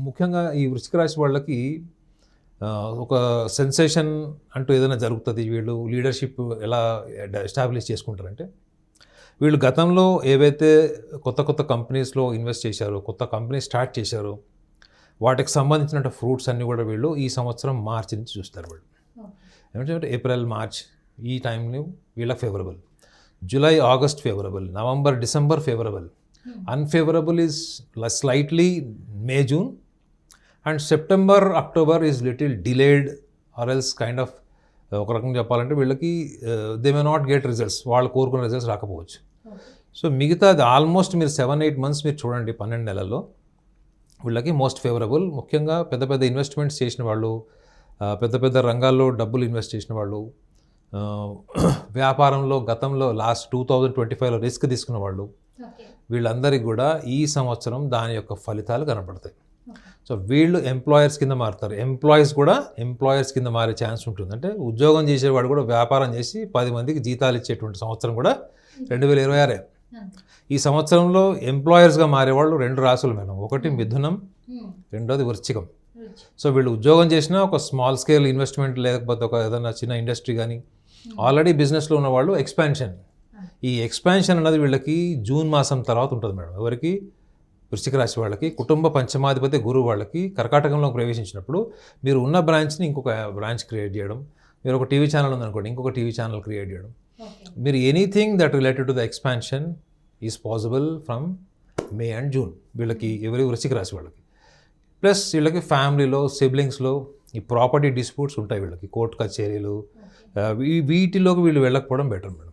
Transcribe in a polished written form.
ముఖ్యంగా ఈ వృశ్చిక రాశి వాళ్ళకి ఒక సెన్సేషన్ అంటూ ఏదైనా జరుగుతుంది, వీళ్ళు లీడర్షిప్ ఎలా ఎస్టాబ్లిష్ చేసుకుంటారంటే, వీళ్ళు గతంలో ఏవైతే కొత్త కొత్త కంపెనీస్లో ఇన్వెస్ట్ చేశారో, కొత్త కంపెనీ స్టార్ట్ చేశారో, వాటికి సంబంధించిన ఫ్రూట్స్ అన్నీ కూడా వీళ్ళు ఈ సంవత్సరం మార్చి నుంచి చూస్తారు. వాళ్ళు ఏమంటే ఏప్రిల్ మార్చ్ ఈ టైంలో వీళ్ళకి favourable, July August favourable, November December favourable, unfavourable is slightly May June, and September October is little delayed or else kind of, ఒక రకంగా చెప్పాలంటే వీళ్ళకి they may not get results, వాళ్ళు కోరుకున్న రిజల్ట్స్ రాకపోవచ్చు. సో మిగతాది ఆల్మోస్ట్ మీరు 7-8 months మీరు చూడండి, 12 నెలల్లో వీళ్ళకి మోస్ట్ ఫేవరబుల్. ముఖ్యంగా పెద్ద పెద్ద ఇన్వెస్ట్మెంట్స్ చేసిన వాళ్ళు, పెద్ద పెద్ద రంగాల్లో డబ్బులు ఇన్వెస్ట్ చేసిన వాళ్ళు, వ్యాపారంలో గతంలో లాస్ట్ 2025లో రిస్క్ తీసుకున్న వాళ్ళు, వీళ్ళందరికీ కూడా ఈ సంవత్సరం దాని యొక్క ఫలితాలు కనపడతాయి. సో వీళ్ళు ఎంప్లాయర్స్ కింద మారుతారు, ఎంప్లాయీస్ కూడా ఎంప్లాయర్స్ కింద మారే ఛాన్స్ ఉంటుంది. అంటే ఉద్యోగం చేసేవాడు కూడా వ్యాపారం చేసి 10 మందికి జీతాలు ఇచ్చేటువంటి సంవత్సరం కూడా 2026. ఈ సంవత్సరంలో ఎంప్లాయర్స్గా మారేవాళ్ళు 2 రాసులు మేడం, ఒకటి మిథునం, రెండోది వృశ్చికం. సో వీళ్ళు ఉద్యోగం చేసినా ఒక స్మాల్ స్కేల్ ఇన్వెస్ట్మెంట్, లేకపోతే ఒక ఏదైనా చిన్న ఇండస్ట్రీ కానీ, ఆల్రెడీ బిజినెస్లో ఉన్న వాళ్ళు ఎక్స్పాన్షన్. ఈ ఎక్స్పాన్షన్ అన్నది వీళ్ళకి జూన్ మాసం తర్వాత ఉంటుంది మేడం. ఎవరికి? వృశ్చిక రాశి వాళ్ళకి. కుటుంబ పంచమాధిపతి గురువు వాళ్ళకి కర్కాటకంలో ప్రవేశించినప్పుడు మీరు ఉన్న బ్రాంచ్ని ఇంకొక బ్రాంచ్ క్రియేట్ చేయడం, మీరు ఒక టీవీ ఛానల్ ఉందనుకోండి, ఇంకొక టీవీ ఛానల్ క్రియేట్ చేయడం, మీరు anything that related to the expansion is possible from May and June వీళ్ళకి, ఎవరి వృశ్చిక రాశి వాళ్ళకి. ప్లస్ వీళ్ళకి ఫ్యామిలీలో, సిబ్లింగ్స్లో ఈ ప్రాపర్టీ డిస్ప్యూట్స్ ఉంటాయి వీళ్ళకి, కోర్టు కచేరీలు, వీటిలోకి వీళ్ళు వెళ్ళకపోవడం బెటర్ మేడం.